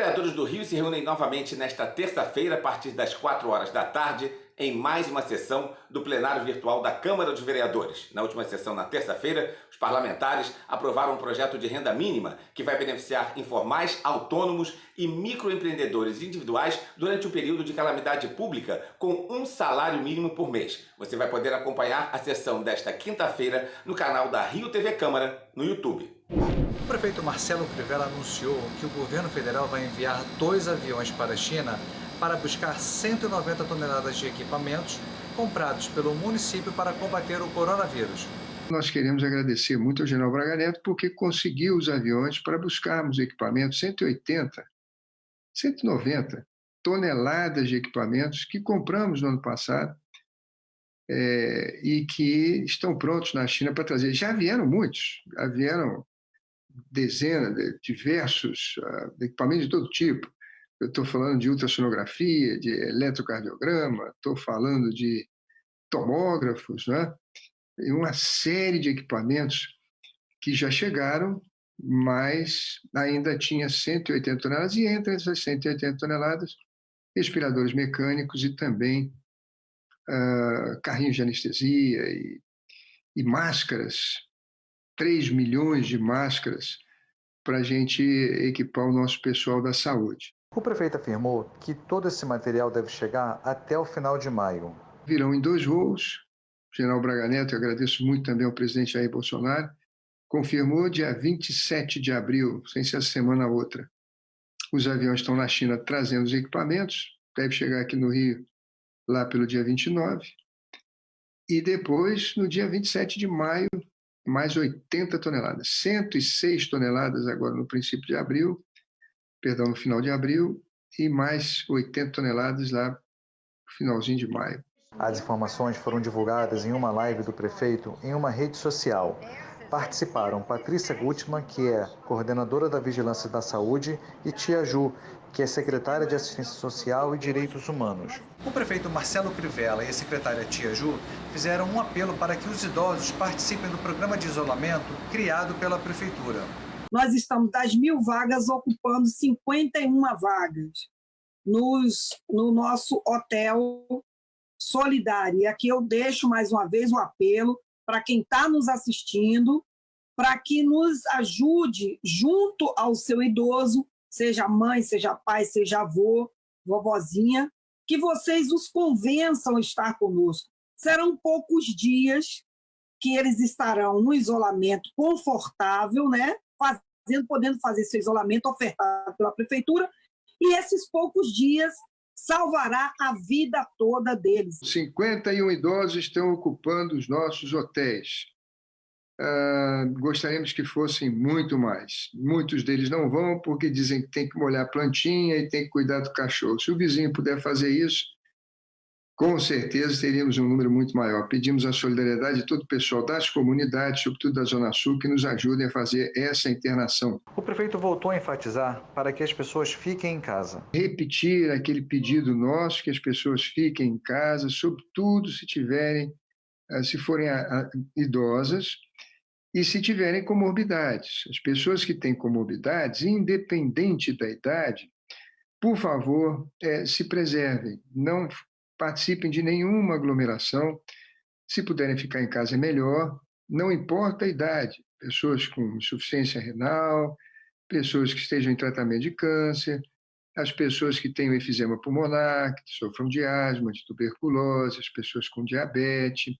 vereadores do Rio se reúnem novamente nesta terça-feira, a partir das 4 horas da tarde, em mais uma sessão do plenário virtual da Câmara dos Vereadores. Na última sessão, na terça-feira, os parlamentares aprovaram um projeto de renda mínima que vai beneficiar informais, autônomos e microempreendedores individuais durante o período de calamidade pública com um salário mínimo por mês. Você vai poder acompanhar a sessão desta quinta-feira no canal da Rio TV Câmara no YouTube. O prefeito Marcelo Crivella anunciou que o governo federal vai enviar 2 aviões para a China para buscar 190 toneladas de equipamentos comprados pelo município para combater o coronavírus. Nós queremos agradecer muito ao general Braga Neto porque conseguiu os aviões para buscarmos equipamentos, 190 toneladas de equipamentos que compramos no ano passado e que estão prontos na China para trazer. Já vieram muitos, já vieram dezenas, diversos equipamentos de todo tipo. Eu estou falando de ultrassonografia, de eletrocardiograma, estou falando de tomógrafos, né? E uma série de equipamentos que já chegaram, mas ainda tinha 180 toneladas, e entre essas 180 toneladas, respiradores mecânicos e também carrinhos de anestesia e máscaras, 3 milhões de máscaras para a gente equipar o nosso pessoal da saúde. O prefeito afirmou que todo esse material deve chegar até o final de maio. Virão em 2 voos. O general Braga Neto, eu agradeço muito também ao presidente Jair Bolsonaro, confirmou dia 27 de abril, sem ser essa semana ou outra. Os aviões estão na China trazendo os equipamentos, deve chegar aqui no Rio lá pelo dia 29. E depois, no dia 27 de maio, mais 80 toneladas. 106 toneladas agora no princípio de abril, no final de abril, e mais 80 toneladas lá no finalzinho de maio. As informações foram divulgadas em uma live do prefeito em uma rede social. Participaram Patrícia Gutmann, que é coordenadora da Vigilância da Saúde, e Tia Ju, que é secretária de Assistência Social e Direitos Humanos. O prefeito Marcelo Crivella e a secretária Tia Ju fizeram um apelo para que os idosos participem do programa de isolamento criado pela prefeitura. Nós estamos das 1.000 vagas ocupando 51 vagas no nosso hotel solidário. E aqui eu deixo mais uma vez um apelo para quem está nos assistindo, para que nos ajude junto ao seu idoso, seja mãe, seja pai, seja avô, vovozinha, que vocês os convençam a estar conosco. Serão poucos dias que eles estarão no isolamento confortável, né? Podendo fazer seu isolamento ofertado pela prefeitura, e esses poucos dias salvará a vida toda deles. 51 idosos estão ocupando os nossos hotéis. Gostaríamos que fossem muito mais. Muitos deles não vão porque dizem que tem que molhar a plantinha e tem que cuidar do cachorro. Se o vizinho puder fazer isso, com certeza teríamos um número muito maior. Pedimos a solidariedade de todo o pessoal das comunidades, sobretudo da Zona Sul, que nos ajudem a fazer essa internação. O prefeito voltou a enfatizar para que as pessoas fiquem em casa. Repetir aquele pedido nosso, que as pessoas fiquem em casa, sobretudo se forem idosas e se tiverem comorbidades. As pessoas que têm comorbidades, independente da idade, por favor, se preservem, não participem de nenhuma aglomeração. Se puderem ficar em casa é melhor, não importa a idade. Pessoas com insuficiência renal, pessoas que estejam em tratamento de câncer, as pessoas que têm o efizema pulmonar, que sofram de asma, de tuberculose, as pessoas com diabetes.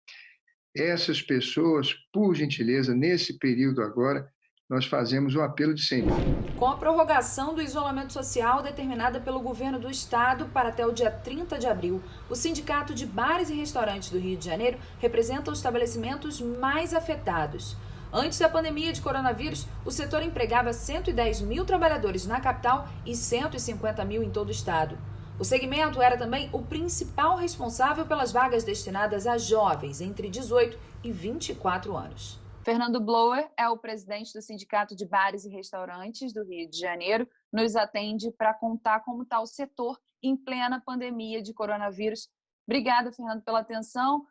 Essas pessoas, por gentileza, nesse período agora, nós fazemos o apelo de sempre. Com a prorrogação do isolamento social determinada pelo governo do estado para até o dia 30 de abril, o Sindicato de Bares e Restaurantes do Rio de Janeiro representa os estabelecimentos mais afetados. Antes da pandemia de coronavírus, o setor empregava 110 mil trabalhadores na capital e 150 mil em todo o estado. O segmento era também o principal responsável pelas vagas destinadas a jovens entre 18 e 24 anos. Fernando Blower é o presidente do Sindicato de Bares e Restaurantes do Rio de Janeiro, nos atende para contar como está o setor em plena pandemia de coronavírus. Obrigada, Fernando, pela atenção.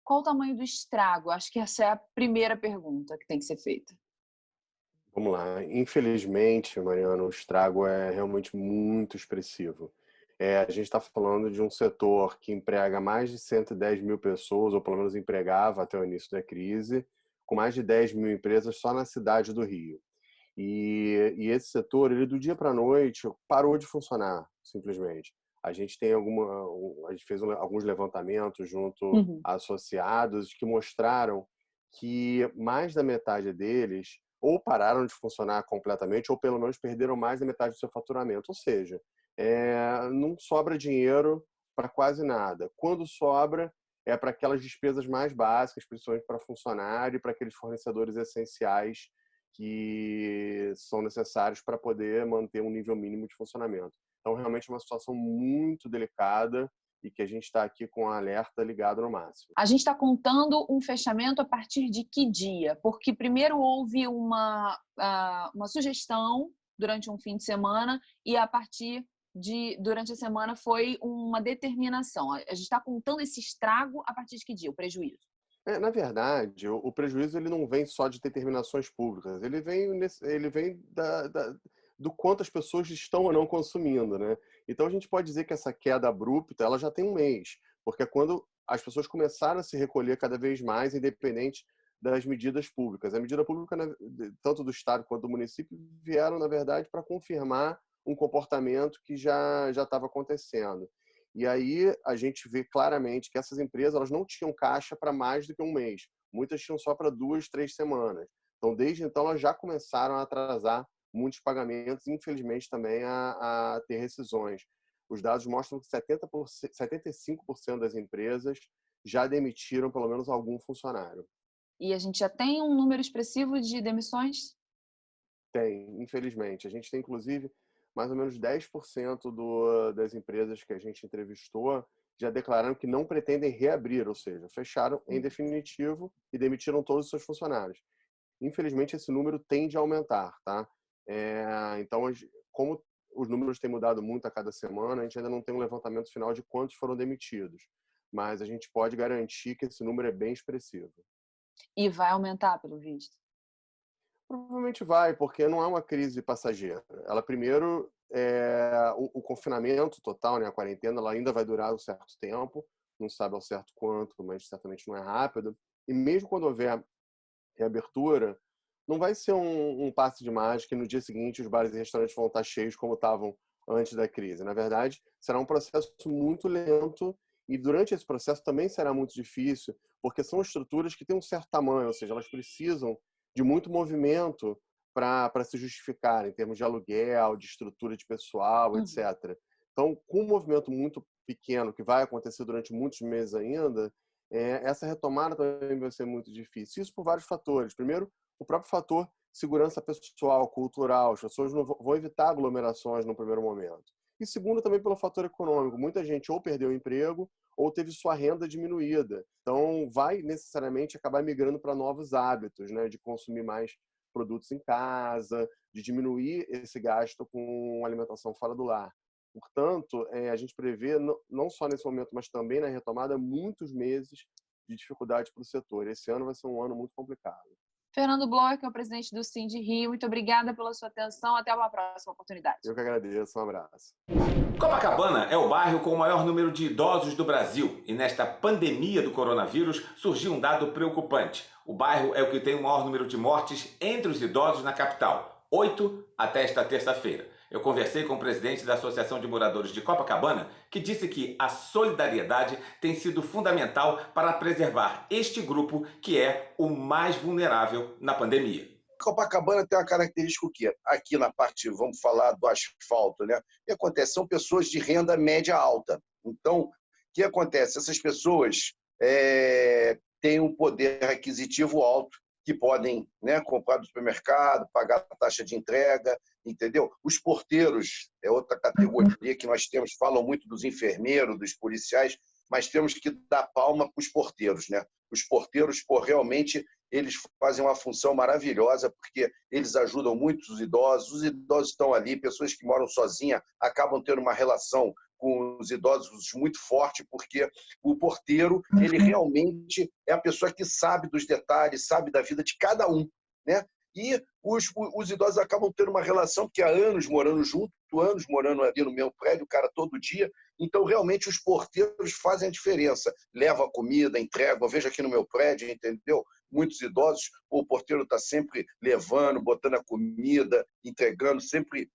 Qual o tamanho do estrago? Acho que essa é a primeira pergunta que tem que ser feita. Vamos lá. Infelizmente, Mariano, o estrago é realmente muito expressivo. A gente está falando de um setor que emprega mais de 110 mil pessoas, ou pelo menos empregava até o início da crise, com mais de 10 mil empresas só na cidade do Rio. E esse setor, ele do dia para a noite parou de funcionar, simplesmente. A gente a gente fez alguns levantamentos junto a associados que mostraram que mais da metade deles ou pararam de funcionar completamente ou pelo menos perderam mais da metade do seu faturamento. Ou seja, não sobra dinheiro para quase nada. Quando sobra, é para aquelas despesas mais básicas, principalmente para funcionário e para aqueles fornecedores essenciais que são necessários para poder manter um nível mínimo de funcionamento. Então, realmente é uma situação muito delicada e que a gente está aqui com o alerta ligado no máximo. A gente está contando um fechamento a partir de que dia? Porque primeiro houve uma sugestão durante um fim de semana e a partir durante a semana foi uma determinação. A gente está contando esse estrago a partir de que dia, o prejuízo? Na verdade, o prejuízo ele não vem só de determinações públicas, ele vem do quanto as pessoas estão ou não consumindo, né? Então a gente pode dizer que essa queda abrupta ela já tem um mês, porque é quando as pessoas começaram a se recolher cada vez mais, independente das medidas públicas. A medida pública, tanto do Estado quanto do município, vieram, na verdade, para confirmar um comportamento que já estava acontecendo. E aí a gente vê claramente que essas empresas elas não tinham caixa para mais do que um mês. Muitas tinham só para 2, 3 semanas. Então, desde então, elas já começaram a atrasar muitos pagamentos e, infelizmente, também a ter rescisões. Os dados mostram que 75% das empresas já demitiram pelo menos algum funcionário. E a gente já tem um número expressivo de demissões? Tem, infelizmente. A gente tem, inclusive, mais ou menos 10% das empresas que a gente entrevistou já declararam que não pretendem reabrir, ou seja, fecharam em definitivo e demitiram todos os seus funcionários. Infelizmente, esse número tende a aumentar, tá? Então, como os números têm mudado muito a cada semana, a gente ainda não tem um levantamento final de quantos foram demitidos, mas a gente pode garantir que esse número é bem expressivo. E vai aumentar, pelo visto? Provavelmente vai, porque não é uma crise passageira. Ela primeiro, o confinamento total, né, a quarentena, ela ainda vai durar um certo tempo, não sabe ao certo quanto, mas certamente não é rápido. E mesmo quando houver reabertura, não vai ser um passe de mágica e no dia seguinte os bares e restaurantes vão estar cheios como estavam antes da crise. Na verdade, será um processo muito lento e durante esse processo também será muito difícil, porque são estruturas que têm um certo tamanho, ou seja, elas precisam de muito movimento para se justificar em termos de aluguel, de estrutura de pessoal, etc. Então, com um movimento muito pequeno que vai acontecer durante muitos meses ainda, essa retomada também vai ser muito difícil. Isso por vários fatores. Primeiro, o próprio fator segurança pessoal, cultural. As pessoas não vão evitar aglomerações no primeiro momento. E segundo, também pelo fator econômico. Muita gente ou perdeu o emprego ou teve sua renda diminuída. Então, vai necessariamente acabar migrando para novos hábitos, né? De consumir mais produtos em casa, de diminuir esse gasto com alimentação fora do lar. Portanto, a gente prevê, não só nesse momento, mas também na retomada, muitos meses de dificuldade para o setor. Esse ano vai ser um ano muito complicado. Fernando Bloch, que é o presidente do Sindi Rio, muito obrigada pela sua atenção. Até uma próxima oportunidade. Eu que agradeço. Um abraço. Copacabana é o bairro com o maior número de idosos do Brasil e nesta pandemia do coronavírus surgiu um dado preocupante. O bairro é o que tem o maior número de mortes entre os idosos na capital, 8 até esta terça-feira. Eu conversei com o presidente da Associação de Moradores de Copacabana, que disse que a solidariedade tem sido fundamental para preservar este grupo que é o mais vulnerável na pandemia. Copacabana tem uma característica o quê? Aqui na parte, vamos falar do asfalto, né? O que acontece? São pessoas de renda média alta. Então, o que acontece? Essas pessoas têm um poder aquisitivo alto, que podem, né, comprar do supermercado, pagar a taxa de entrega, entendeu? Os porteiros é outra categoria que nós temos, falam muito dos enfermeiros, dos policiais, mas temos que dar palma para os porteiros, né? Os porteiros, realmente, eles fazem uma função maravilhosa, porque eles ajudam muito os idosos estão ali, pessoas que moram sozinhas acabam tendo uma relação com os idosos muito forte, porque o porteiro, ele realmente é a pessoa que sabe dos detalhes, sabe da vida de cada um, né? E os idosos acabam tendo uma relação, porque há anos morando junto, anos morando ali no mesmo prédio, o cara todo dia. Então, realmente, os porteiros fazem a diferença. Levam a comida, entregam. Veja aqui no meu prédio, entendeu? Muitos idosos, o porteiro está sempre levando, botando a comida, entregando, sempre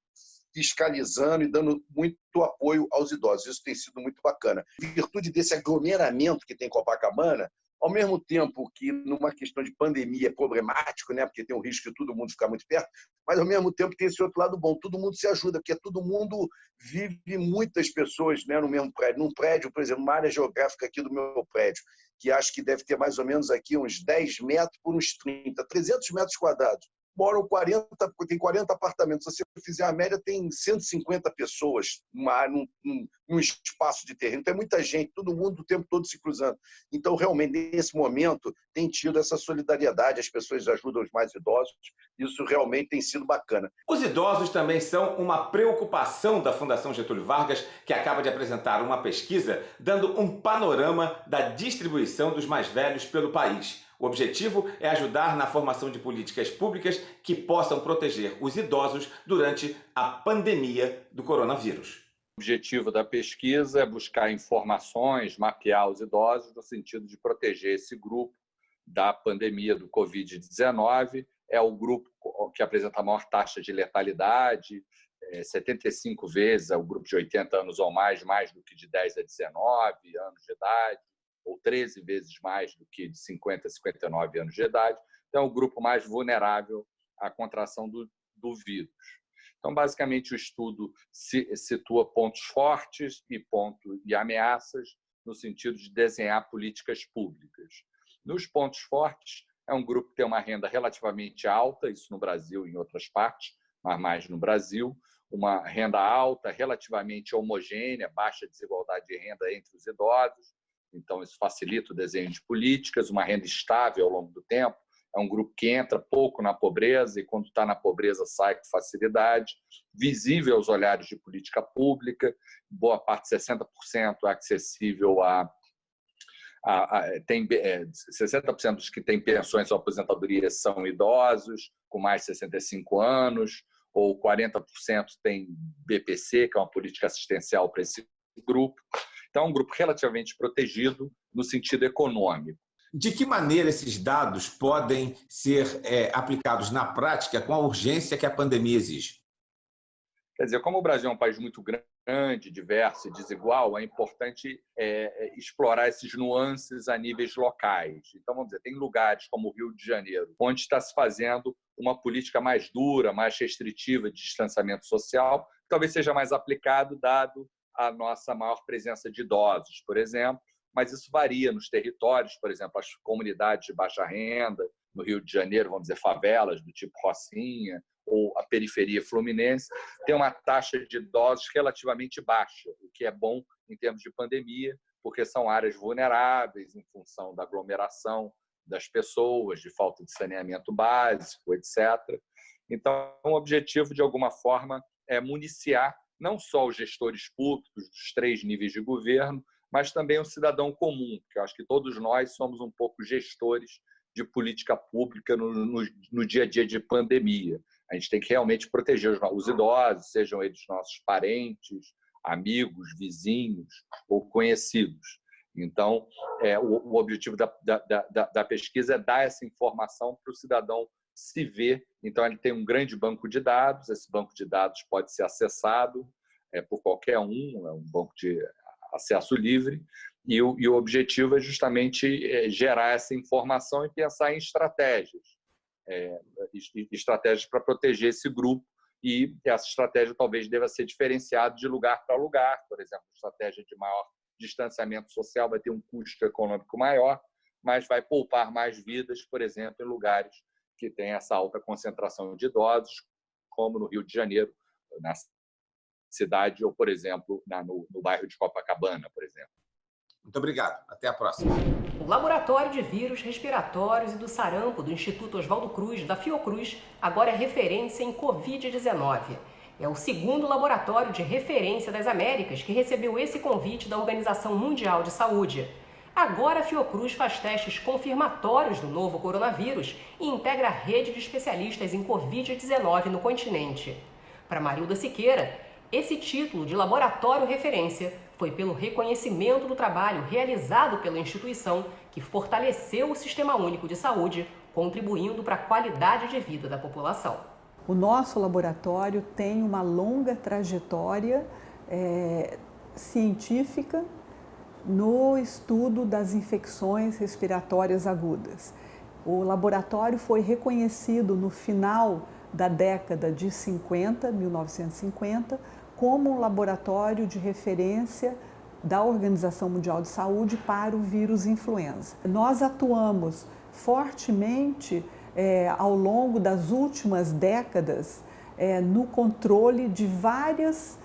fiscalizando e dando muito apoio aos idosos. Isso tem sido muito bacana. Em virtude desse aglomeramento que tem em Copacabana, ao mesmo tempo que numa questão de pandemia é problemático, né, porque tem o risco de todo mundo ficar muito perto, mas ao mesmo tempo tem esse outro lado bom, todo mundo se ajuda, porque todo mundo vive, muitas pessoas, né, no mesmo prédio. Num prédio, por exemplo, uma área geográfica aqui do meu prédio, que acho que deve ter mais ou menos aqui uns 10 metros por uns 30, 300 metros quadrados. Moram 40, tem 40 apartamentos. Se você fizer a média, tem 150 pessoas num espaço de terreno. Então, é muita gente, todo mundo o tempo todo se cruzando. Então, realmente, nesse momento, tem tido essa solidariedade, as pessoas ajudam os mais idosos. Isso realmente tem sido bacana. Os idosos também são uma preocupação da Fundação Getúlio Vargas, que acaba de apresentar uma pesquisa dando um panorama da distribuição dos mais velhos pelo país. O objetivo é ajudar na formação de políticas públicas que possam proteger os idosos durante a pandemia do coronavírus. O objetivo da pesquisa é buscar informações, mapear os idosos no sentido de proteger esse grupo da pandemia do Covid-19. É o grupo que apresenta a maior taxa de letalidade, 75 vezes é o grupo de 80 anos ou mais do que de 10 a 19 anos de idade, ou 13 vezes mais do que de 50 a 59 anos de idade. Então, é o grupo mais vulnerável à contração do vírus. Então, basicamente, o estudo situa pontos fortes e ameaças no sentido de desenhar políticas públicas. Nos pontos fortes, é um grupo que tem uma renda relativamente alta, isso no Brasil e em outras partes, mas mais no Brasil, uma renda alta, relativamente homogênea, baixa desigualdade de renda entre os idosos. Então, isso facilita o desenho de políticas, uma renda estável ao longo do tempo. É um grupo que entra pouco na pobreza e, quando está na pobreza, sai com facilidade. Visível aos olhares de política pública, boa parte, 60%, é acessível 60% dos que têm pensões ou aposentadorias são idosos, com mais de 65 anos, ou 40% têm BPC, que é uma política assistencial para esse grupo. Então, é um grupo relativamente protegido no sentido econômico. De que maneira esses dados podem ser aplicados na prática com a urgência que a pandemia exige? Quer dizer, como o Brasil é um país muito grande, diverso e desigual, é importante explorar esses nuances a níveis locais. Então, vamos dizer, tem lugares como o Rio de Janeiro, onde está se fazendo uma política mais dura, mais restritiva de distanciamento social, que talvez seja mais aplicado, dado a nossa maior presença de idosos, por exemplo, mas isso varia nos territórios, por exemplo, as comunidades de baixa renda, no Rio de Janeiro, vamos dizer, favelas do tipo Rocinha, ou a periferia fluminense, tem uma taxa de idosos relativamente baixa, o que é bom em termos de pandemia, porque são áreas vulneráveis em função da aglomeração das pessoas, de falta de saneamento básico, etc. Então, o objetivo, de alguma forma, é municiar não só os gestores públicos dos 3 níveis de governo, mas também o cidadão comum, porque eu acho que todos nós somos um pouco gestores de política pública no dia a dia de pandemia. A gente tem que realmente proteger os idosos, sejam eles nossos parentes, amigos, vizinhos ou conhecidos. Então, o objetivo da pesquisa é dar essa informação para o cidadão se ver. Então, ele tem um grande banco de dados, esse banco de dados pode ser acessado por qualquer um, é um banco de acesso livre, e o objetivo é justamente gerar essa informação e pensar em estratégias para proteger esse grupo, e essa estratégia talvez deva ser diferenciada de lugar para lugar. Por exemplo, a estratégia de maior distanciamento social vai ter um custo econômico maior, mas vai poupar mais vidas, por exemplo, em lugares que têm essa alta concentração de idosos, como no Rio de Janeiro, na cidade, ou, por exemplo, no bairro de Copacabana, por exemplo. Muito obrigado. Até a próxima. O Laboratório de Vírus Respiratórios e do Sarampo do Instituto Oswaldo Cruz, da Fiocruz, agora é referência em Covid-19. É o segundo laboratório de referência das Américas que recebeu esse convite da Organização Mundial de Saúde. Agora a Fiocruz faz testes confirmatórios do novo coronavírus e integra a rede de especialistas em Covid-19 no continente. Para Marilda Siqueira, esse título de laboratório referência foi pelo reconhecimento do trabalho realizado pela instituição que fortaleceu o Sistema Único de Saúde, contribuindo para a qualidade de vida da população. O nosso laboratório tem uma longa trajetória científica no estudo das infecções respiratórias agudas. O laboratório foi reconhecido no final da década de 1950, como um laboratório de referência da Organização Mundial de Saúde para o vírus influenza. Nós atuamos fortemente ao longo das últimas décadas no controle de vários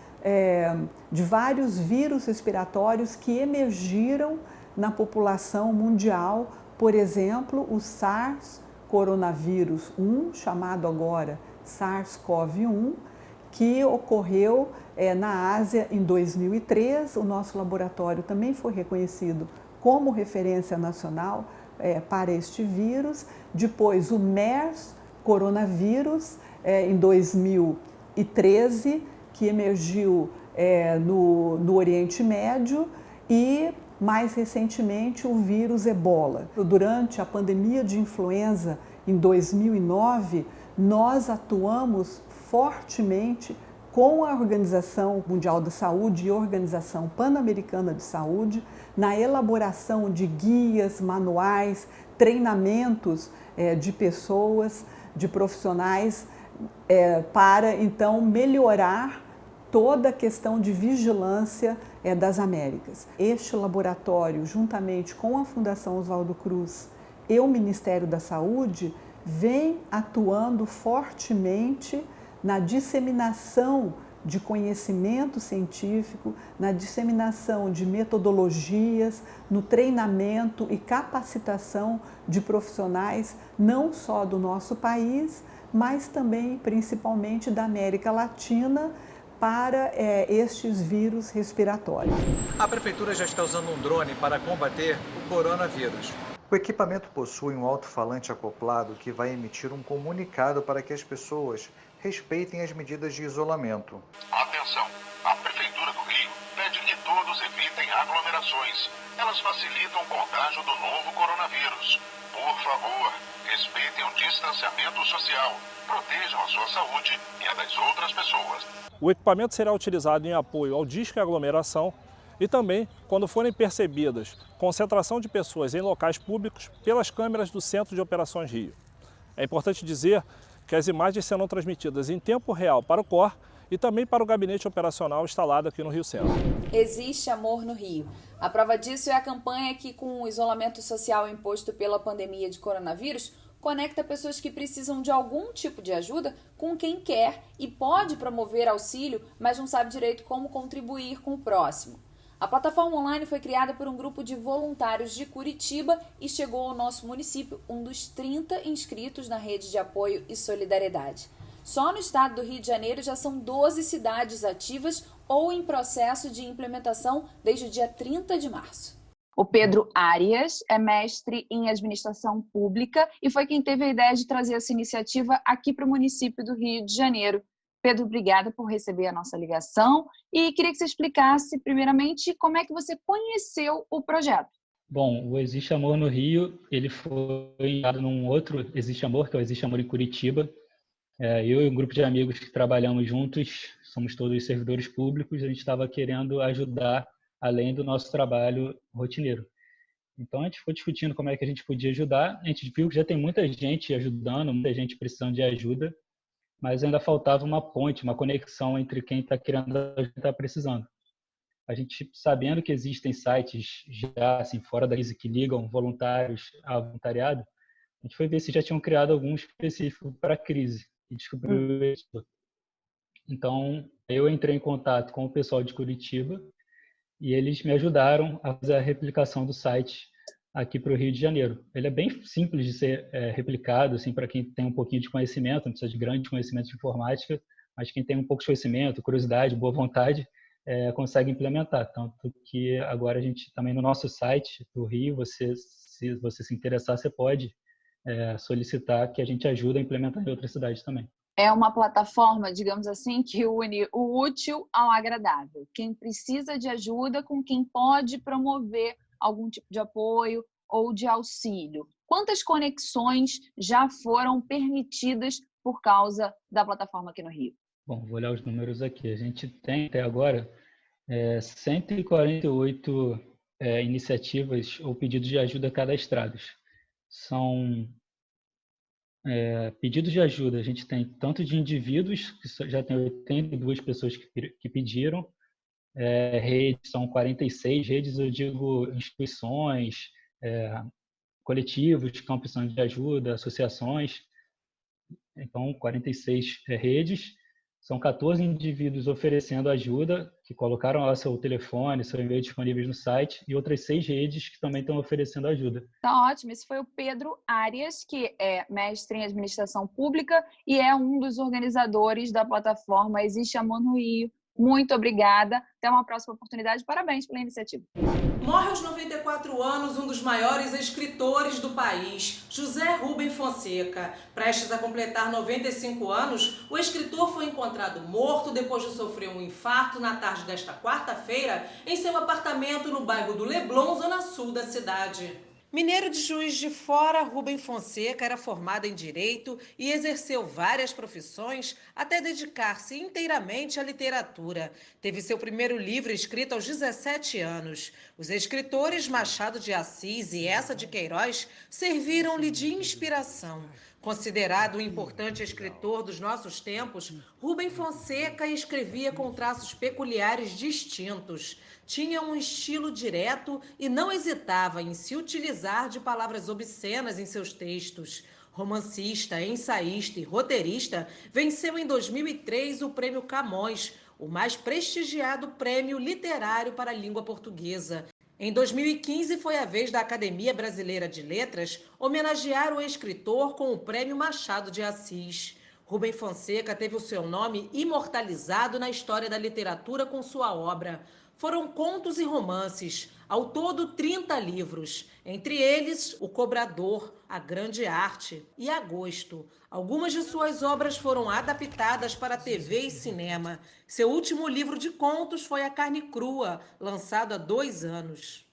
vírus respiratórios que emergiram na população mundial, por exemplo, o SARS coronavírus 1, chamado agora SARS-CoV-1, que ocorreu na Ásia em 2003. O nosso laboratório também foi reconhecido como referência nacional para este vírus. Depois o MERS coronavírus em 2013, que emergiu no Oriente Médio, e mais recentemente o vírus Ebola. Durante a pandemia de influenza em 2009, nós atuamos fortemente com a Organização Mundial da Saúde e a Organização Pan-Americana de Saúde na elaboração de guias, manuais, treinamentos de pessoas, de profissionais, para então melhorar toda a questão de vigilância das Américas. Este laboratório, juntamente com a Fundação Oswaldo Cruz e o Ministério da Saúde, vem atuando fortemente na disseminação de conhecimento científico, na disseminação de metodologias, no treinamento e capacitação de profissionais, não só do nosso país, mas também, principalmente, da América Latina, para estes vírus respiratórios. A Prefeitura já está usando um drone para combater o coronavírus. O equipamento possui um alto-falante acoplado que vai emitir um comunicado para que as pessoas respeitem as medidas de isolamento. Atenção! A Prefeitura do Rio pede que todos evitem aglomerações. Elas facilitam o contágio do novo coronavírus. Por favor, respeitem o distanciamento social. Protejam a sua saúde e a das outras pessoas. O equipamento será utilizado em apoio ao disco e aglomeração e também quando forem percebidas concentração de pessoas em locais públicos pelas câmeras do Centro de Operações Rio. É importante dizer que as imagens serão transmitidas em tempo real para o COR e também para o gabinete operacional instalado aqui no Rio Centro. Existe amor no Rio. A prova disso é a campanha que, com o isolamento social imposto pela pandemia de coronavírus, conecta pessoas que precisam de algum tipo de ajuda com quem quer e pode promover auxílio, mas não sabe direito como contribuir com o próximo. A plataforma online foi criada por um grupo de voluntários de Curitiba e chegou ao nosso município, um dos 30 inscritos na rede de apoio e solidariedade. Só no estado do Rio de Janeiro já são 12 cidades ativas ou em processo de implementação desde o dia 30 de março. O Pedro Arias é mestre em administração pública e foi quem teve a ideia de trazer essa iniciativa aqui para o município do Rio de Janeiro. Pedro, obrigada por receber a nossa ligação e queria que você explicasse, primeiramente, como é que você conheceu o projeto. Bom, o Existe Amor no Rio, ele foi enviado num outro Existe Amor, que é o Existe Amor em Curitiba. Eu e um grupo de amigos que trabalhamos juntos, somos todos servidores públicos, a gente estava querendo ajudar além do nosso trabalho rotineiro. Então, a gente foi discutindo como é que a gente podia ajudar. A gente viu que já tem muita gente ajudando, muita gente precisando de ajuda, mas ainda faltava uma ponte, uma conexão entre quem está querendo ajudar e está precisando. A gente, sabendo que existem sites já assim, fora da crise que ligam voluntários a voluntariado, a gente foi ver se já tinham criado algum específico para a crise e descobriu isso. Então, eu entrei em contato com o pessoal de Curitiba e eles me ajudaram a fazer a replicação do site aqui para o Rio de Janeiro. Ele é bem simples de ser replicado, assim, para quem tem um pouquinho de conhecimento, não precisa de grande conhecimento de informática, mas quem tem um pouco de conhecimento, curiosidade, boa vontade, consegue implementar. Tanto que agora a gente também no nosso site do Rio, se você se interessar, você pode solicitar que a gente ajude a implementar em outras cidades também. É uma plataforma, digamos assim, que une o útil ao agradável. Quem precisa de ajuda com quem pode promover algum tipo de apoio ou de auxílio. Quantas conexões já foram permitidas por causa da plataforma aqui no Rio? Bom, vou olhar os números aqui. A gente tem até agora 148 iniciativas ou pedidos de ajuda cadastrados. São pedidos de ajuda, a gente tem tanto de indivíduos, que já tem 82 pessoas que pediram, redes são 46, redes eu digo instituições, coletivos, campos de ajuda, associações, então 46 redes, são 14 indivíduos oferecendo ajuda, que colocaram lá seu telefone, seu e-mail disponíveis no site, e outras 6 redes que também estão oferecendo ajuda. Tá ótimo. Esse foi o Pedro Arias, que é mestre em administração pública e é um dos organizadores da plataforma Existe Amor no Rio. Muito obrigada. Até uma próxima oportunidade. Parabéns pela iniciativa. Morre aos 94 anos um dos maiores escritores do país, José Rubem Fonseca. Prestes a completar 95 anos, o escritor foi encontrado morto depois de sofrer um infarto na tarde desta quarta-feira em seu apartamento no bairro do Leblon, zona sul da cidade. Mineiro de Juiz de Fora, Rubem Fonseca era formado em Direito e exerceu várias profissões até dedicar-se inteiramente à literatura. Teve seu primeiro livro escrito aos 17 anos. Os escritores Machado de Assis e Eça de Queiroz serviram-lhe de inspiração. Considerado um importante escritor dos nossos tempos, Rubem Fonseca escrevia com traços peculiares distintos. Tinha um estilo direto e não hesitava em se utilizar de palavras obscenas em seus textos. Romancista, ensaísta e roteirista, venceu em 2003 o Prêmio Camões, o mais prestigiado prêmio literário para a língua portuguesa. Em 2015, foi a vez da Academia Brasileira de Letras homenagear o escritor com o Prêmio Machado de Assis. Rubem Fonseca teve o seu nome imortalizado na história da literatura com sua obra. Foram contos e romances, ao todo 30 livros, entre eles O Cobrador, A Grande Arte e Agosto. Algumas de suas obras foram adaptadas para TV e cinema. Seu último livro de contos foi A Carne Crua, lançado há 2 anos.